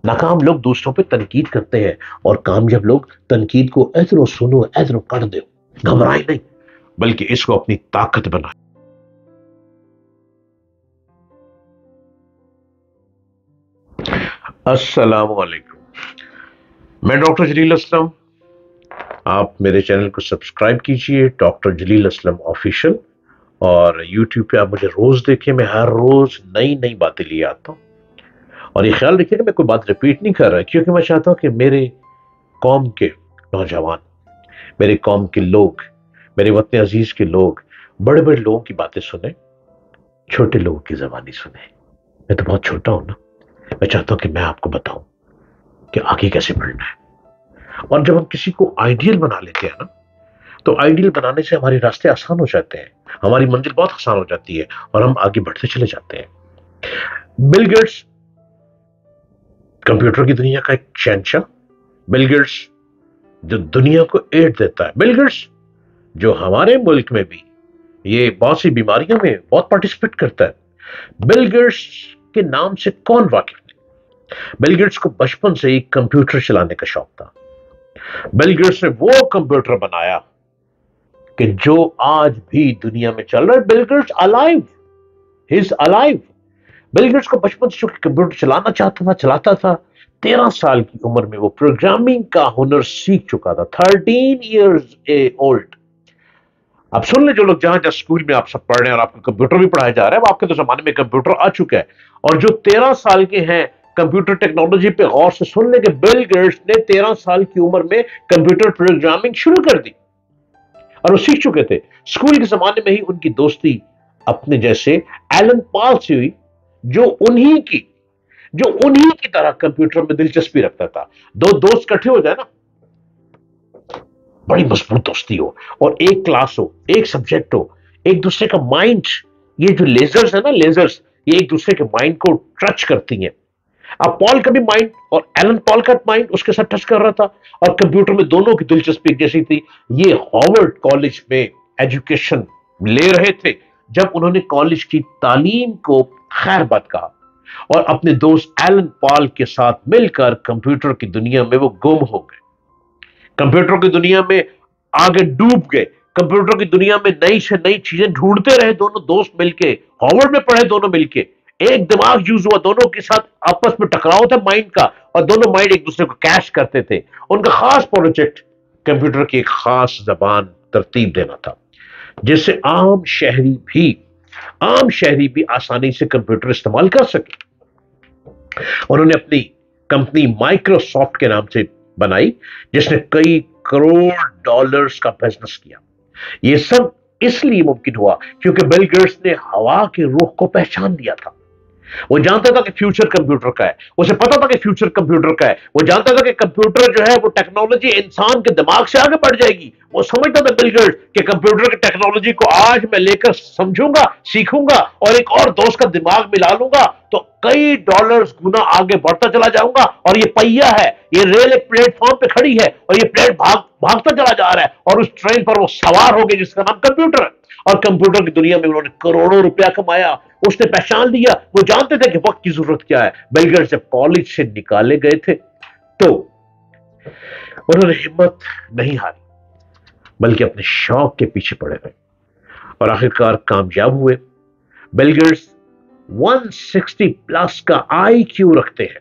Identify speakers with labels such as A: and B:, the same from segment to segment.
A: नाकाम लोग दूसरों पे तनकीद करते हैं और कामयाब लोग तनकीद को ऐतरो सुनो ऐतरो कर दो, घबराए नहीं, बल्कि इसको अपनी ताकत बनाए। अस्सलाम वालेकुम, मैं डॉक्टर जलील असलम। आप मेरे चैनल को सब्सक्राइब कीजिए, डॉक्टर जलील असलम ऑफिशियल, और यूट्यूब पे आप मुझे रोज देखें। मैं हर रोज नई नई बातें लिए आता हूँ। और ये ख्याल रखिए कि मैं कोई बात रिपीट नहीं कर रहा, क्योंकि मैं चाहता हूं कि मेरे कौम के नौजवान, मेरे कौम के लोग, मेरे वतन अजीज के लोग बड़े बड़े लोगों की बातें सुने, छोटे लोगों की जबानी सुने। मैं तो बहुत छोटा हूं ना, मैं चाहता हूं कि मैं आपको बताऊं कि आगे कैसे बढ़ना है। और जब हम किसी को आइडियल बना लेते हैं ना, तो आइडियल बनाने से हमारे रास्ते आसान हो जाते हैं, हमारी मंजिल बहुत आसान हो जाती है और हम आगे बढ़ते चले जाते हैं। बिल गेट्स कंप्यूटर की दुनिया का एक शहंशाह, बिल गेट्स जो दुनिया को एड देता है, बिल गेट्स जो हमारे मुल्क में भी ये बहुत सी बीमारियों में बहुत पार्टिसिपेट करता है। बिल गेट्स के नाम से कौन वाकिफ नहीं? बिल गेट्स को बचपन से ही कंप्यूटर चलाने का शौक था। बिल गेट्स ने वो कंप्यूटर बनाया कि जो आज भी दुनिया में चल रहा है। Bill Gates alive, he is alive. Bill Gates को बचपन से चूंकि कंप्यूटर चलाना चाहता था, चलाता था। 13 साल की उम्र में वो प्रोग्रामिंग का हुनर सीख चुका था, 13 ईयर्स ओल्ड। अब सुन ले, जो लोग जहां जहां स्कूल में आप सब पढ़ रहे हैं और आपको कंप्यूटर भी पढ़ाया जा रहा है, वो आपके तो जमाने में कंप्यूटर आ चुका है। और जो 13 साल के हैं, कंप्यूटर टेक्नोलॉजी पे गौर से सुन ले कि बिल गेट्स ने 13 साल की उम्र में कंप्यूटर प्रोग्रामिंग शुरू कर दी और वो सीख चुके थे। स्कूल के जमाने में ही उनकी दोस्ती अपने जैसे एलन पॉल से हुई, जो उन्हीं की तरह कंप्यूटर में दिलचस्पी रखता था। दो दोस्त इकट्ठे हो जाए ना, बड़ी मजबूत दोस्ती हो, और एक क्लास हो, एक सब्जेक्ट हो, एक दूसरे का माइंड, ये जो लेजर्स है ना, लेजर्स, ये एक दूसरे के माइंड को टच करती हैं। अब पॉल का भी माइंड और एलन पॉल का माइंड उसके साथ टच कर रहा था, और कंप्यूटर में दोनों की दिलचस्पी जैसी थी। ये हार्वर्ड कॉलेज में एजुकेशन ले रहे थे जब उन्होंने कॉलेज की तालीम को खैरबद कहा, और अपने दोस्त एलन पॉल के साथ मिलकर कंप्यूटर की दुनिया में वो गुम हो गए, कंप्यूटर की दुनिया में आगे डूब गए, कंप्यूटर की दुनिया में नई से नई चीजें ढूंढते रहे। दोनों दोस्त मिलके हार्वर्ड में पढ़े, दोनों मिलके एक दिमाग यूज हुआ, दोनों के साथ आपस में टकराव था माइंड का, और दोनों माइंड एक दूसरे को कैश करते थे। उनका खास प्रोजेक्ट कंप्यूटर की एक खास जबान तरतीब देना था, जिससे आम शहरी भी आसानी से कंप्यूटर इस्तेमाल कर सके। उन्होंने अपनी कंपनी माइक्रोसॉफ्ट के नाम से बनाई, जिसने कई करोड़ डॉलर्स का बिजनेस किया। यह सब इसलिए मुमकिन हुआ क्योंकि बिल गेट्स ने हवा के रुख को पहचान लिया था। वो जानता था कि फ्यूचर कंप्यूटर का है, उसे पता था कि फ्यूचर कंप्यूटर का है। वो जानता था कि कंप्यूटर जो है वो टेक्नोलॉजी इंसान के दिमाग से आगे बढ़ जाएगी। वो समझता था बिल गेट्स कि कंप्यूटर की टेक्नोलॉजी को आज मैं लेकर समझूंगा, सीखूंगा, और एक और दोस्त का दिमाग मिला लूंगा, तो कई डॉलर्स गुना आगे बढ़ता चला जाऊंगा। और ये पहिया है, ये रेल एक प्लेटफॉर्म पे खड़ी है, और ये प्लेट भागता चला जा रहा है, और उस ट्रेन पर वो सवार हो गए जिसका नाम कंप्यूटर है। और कंप्यूटर की दुनिया में उन्होंने करोड़ों रुपया कमाया। उसने पहचान लिया, वो जानते थे कि वक्त की जरूरत क्या है। बिल गेट्स जब कॉलेज से निकाले गए थे तो उन्होंने हिम्मत नहीं हारी, बल्कि अपने शौक के पीछे पड़े रहे और आखिरकार कामयाब हुए। बिल गेट्स 160 प्लस का आईक्यू रखते हैं,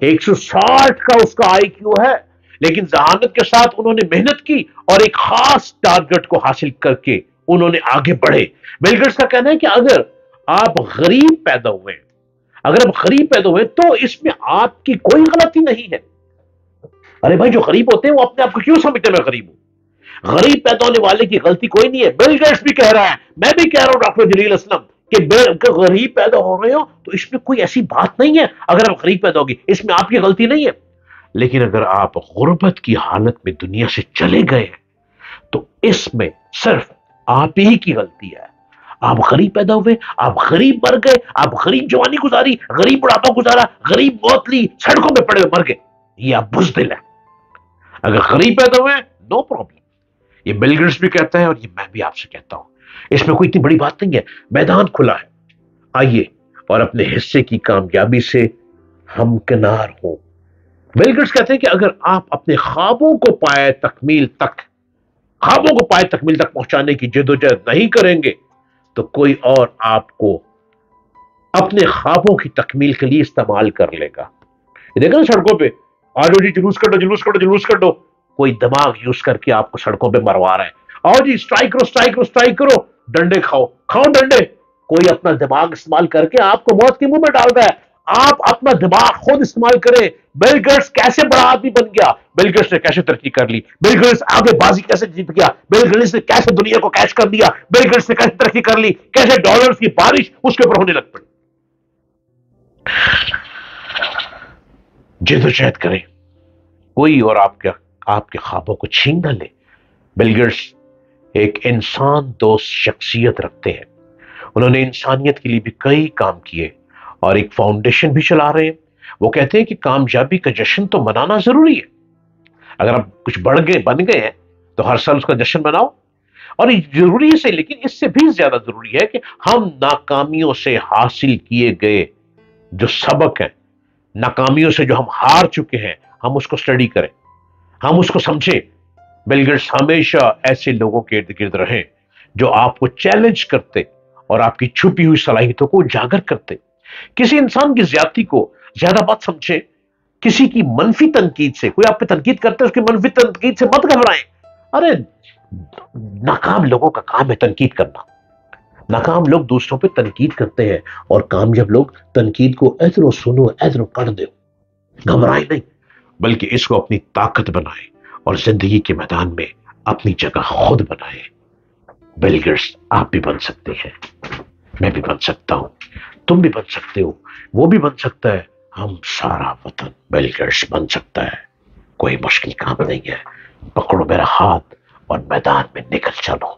A: 160 का उसका आईक्यू है, लेकिन जहानत के साथ उन्होंने मेहनत की और एक खास टारगेट को हासिल करके उन्होंने आगे बढ़े। बिल गेट्स का कहना है कि अगर आप गरीब पैदा हुए तो इसमें आपकी कोई गलती नहीं है। अरे भाई, जो गरीब होते हैं वो अपने आप को क्यों समझते हैं मैं गरीब हूं? गरीब पैदा होने वाले की गलती कोई नहीं है। बिल गेट्स भी कह रहा है, मैं भी कह रहा हूं, डॉक्टर जलील असलम, कि गरीब पैदा हो रहे हो तो इसमें कोई ऐसी बात नहीं है। अगर आप गरीब पैदा होगी, इसमें आपकी गलती नहीं है। लेकिन अगर आप गुर्बत की हालत में दुनिया से चले गए हैं तो इसमें सिर्फ आप ही की गलती है। आप गरीब पैदा हुए, आप गरीब मर गए, आप गरीब जवानी गुजारी, गरीब बुढ़ापा गुजारा, गरीब मौत ली, सड़कों में पड़े हुए मर गए, ये आप बुज़दिल है। अगर गरीब पैदा हुए, नो प्रॉब्लम। ये बिल गेट्स भी कहता है और ये मैं भी आपसे कहता हूं, इसमें कोई इतनी बड़ी बात नहीं है। मैदान खुला है, आइए और अपने हिस्से की कामयाबी से ہمکنار ہوں۔ بل گیٹس کہتے ہیں کہ اگر آپ اپنے خوابوں کو پائے تکمیل تک پہنچانے کی جدوجہد نہیں کریں گے تو کوئی اور آپ کو اپنے خوابوں کی تکمیل کے لیے استعمال کر لے گا۔ یہ دیکھیں نا سڑکوں پہ، آجو جی جلوس کر دو، جلوس کر دو، جلوس کر دو، کوئی دماغ یوز کر کے آپ کو سڑکوں پہ مروا رہا ہے، آؤ جی اسٹرائک کرو، اسٹرائک کرو، اسٹرائک کرو، ڈنڈے کھاؤ، کھاؤ ڈنڈے۔ کوئی اپنا دماغ استعمال کر کے آپ کو موت کے منہ میں ڈال رہا ہے، آپ اپنا دماغ خود استعمال کریں۔ بل گیٹس کیسے بڑا آدمی بن گیا، بل گیٹس نے کیسے ترقی کر لی، بل گیٹس آگے بازی کیسے جیت گیا، بل گیٹس نے کیسے دنیا کو کیش کر دیا، بل گیٹس نے کیسے ترقی کر لی، کیسے ڈالرز کی بارش اس کے اوپر ہونے لگ پڑی۔ جدوجہد کریں، کوئی اور آپ کے خوابوں کو چھین نہ لے۔ بل گیٹس ایک انسان دوست شخصیت رکھتے ہیں، انہوں نے انسانیت کے لیے بھی کئی کام کیے اور ایک فاؤنڈیشن بھی چلا رہے ہیں۔ وہ کہتے ہیں کہ کامیابی کا جشن تو منانا ضروری ہے، اگر آپ کچھ بن گئے ہیں تو ہر سال اس کا جشن مناؤ، اور یہ ضروری ہے، لیکن اس سے بھی زیادہ ضروری ہے کہ ہم ناکامیوں سے حاصل کیے گئے جو سبق ہیں، ناکامیوں سے جو ہم ہار چکے ہیں، ہم اس کو اسٹڈی کریں، ہم اس کو سمجھیں۔ بل گیٹس ہمیشہ ایسے لوگوں کے ارد گرد رہیں جو آپ کو چیلنج کرتے اور آپ کی چھپی ہوئی صلاحیتوں کو اجاگر کرتے۔ کسی انسان کی زیادتی کو زیادہ مت سمجھیں، کسی کی منفی تنقید سے، کوئی آپ پہ تنقید کرتے ہے اس کی منفی تنقید سے مت گھبرائیں۔ ارے ناکام لوگوں کا کام ہے تنقید کرنا، ناکام لوگ دوسروں پہ تنقید کرتے ہیں، اور کامیاب لوگ تنقید کو ادھر سنو ادھر کر دو، گھبرائیں نہیں، بلکہ اس کو اپنی طاقت بنائیں اور زندگی کے میدان میں اپنی جگہ خود بنائیں۔ بل گیٹس آپ بھی بن سکتے ہیں، میں بھی بن سکتا ہوں، تم بھی بن سکتے ہو، وہ بھی بن سکتا ہے، ہم سارا وطن بل گیٹس بن سکتا ہے۔ کوئی مشکل کام نہیں ہے، پکڑو میرا ہاتھ اور میدان میں نکل چلو۔